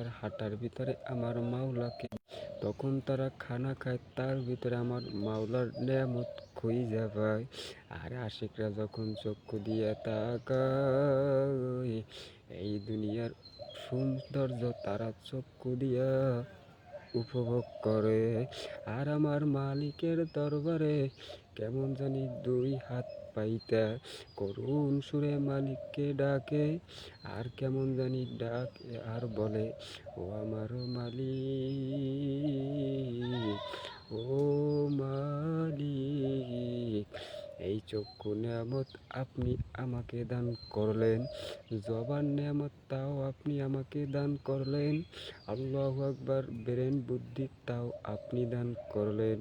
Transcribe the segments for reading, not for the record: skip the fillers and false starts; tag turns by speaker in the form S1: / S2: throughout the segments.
S1: আর হাঁটার ভিতরে আমার মাওলাকে, তখন তারা খানা খায়, তার ভিতরে আমার মাওলার নেয়ামত খুঁজে পায়। আর আশিকরা যখন চক্ষু দিয়ে তাকায়, এই দুনিয়ার সৌন্দর্য তারা চক্ষু দিয়া উপভোগ করে। আর আমার মালিকের দরবারে কেমন জানি দুই হাত পাইতা করুণ সুরে মালিককে ডাকে, আর কেমন জানি ডাকে আর বলে, ও আমার মালিক, ও মালিক। এই চক্ষু নেয়ামত আপনি আমাকে দান করলেন, জবান নেয়ামত তাও আপনি আমাকে দান করলেন, আল্লাহু আকবার ব্রেন বুদ্ধি তাও আপনি দান করলেন,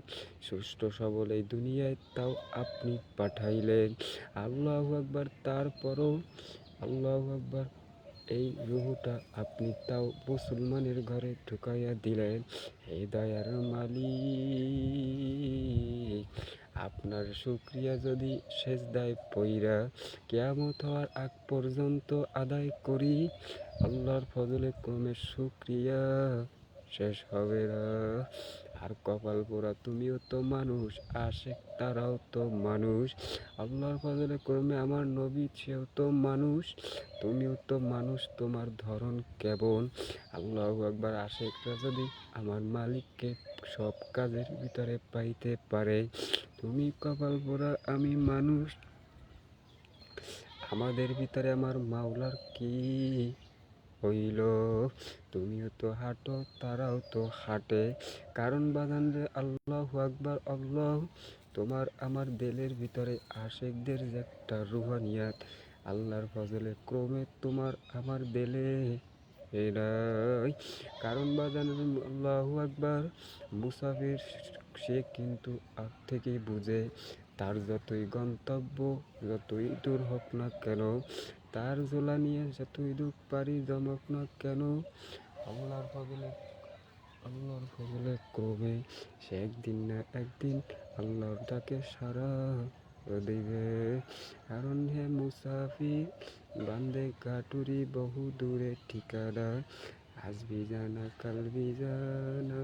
S1: সুষ্ঠ সবল এই দুনিয়ায় তাও আপনি পাঠাইলেন, আল্লাহু আকবার। তারপরও আল্লাহু আকবার, এই রুহুটা আপনি তাও মুসলমানের ঘরে ঢুকাইয়া দিলেন। হে দয়ার মালিক, আপনার শুকরিয়া যদি সেজদায় পইরা কিয়ামত হওয়ার আগ পর্যন্ত আদায় করি, আল্লাহর ফজলে ক্রমে শুকরিয়া শেষ হবে না। আর কপাল পোড়া তুমিও তো মানুষ, আশেক তারাও তো মানুষ, আল্লাহর ফজলে ক্রমে আমার নবী সেও তো মানুষ, তুমিও তো মানুষ, তোমার ধরন কেমন? আল্লাহু আকবার। আশেকরা যদি আমার মালিককে সব কাজের ভিতরে পাইতে পারে, তুমি কপাল পোড়া আমি মানুষ, আমাদের ভিতরে আমার মাওলার কি হইল? তুমিও তো হাঁটো, তারাও তো হাঁটে, কারণ বাদান রে আল্লাহু আকবার আল্লাহ। তোমার আমার দিলের ভিতরে আশেকদের যে একটা রুহানিয়াত, আল্লাহর ফজলে ক্রমে তোমার আমার দিলে এরাই, কারণ বাদান আল্লাহু আকবার। মুসাফির সে কিন্তু আগ থেকেই বুঝে, তার যতই গন্তব্য যতই দূর হোক না কেন, তার জোলা নিয়ে যতই দুঃখ পারি জমক না কেন, আল্লাহর ফজলে ক্রমে সে একদিন না একদিন আল্লাহর ডাকে সারা দিবে। কারণ হে মুসাফির বান্দে কাটুরি বহু দূরে ঠিকানা, আজ ভি জানা কাল ভি জানা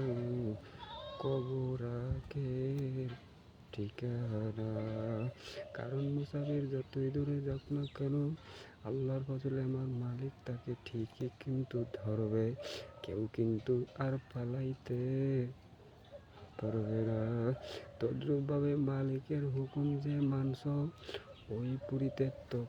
S1: কবর আখের ঠিকানা। কারণ মুসাফির যতই দূরে যাক না কেন, আল্লাহর ফজলে আমার মালিক তাকে ঠিকই কিন্তু ধরবে, কেউ কিন্তু আর পালাইতে পারবে না। তদ্রূপভাবে মালিকের হুকুম যে মানছ, ওই পুরীতে তো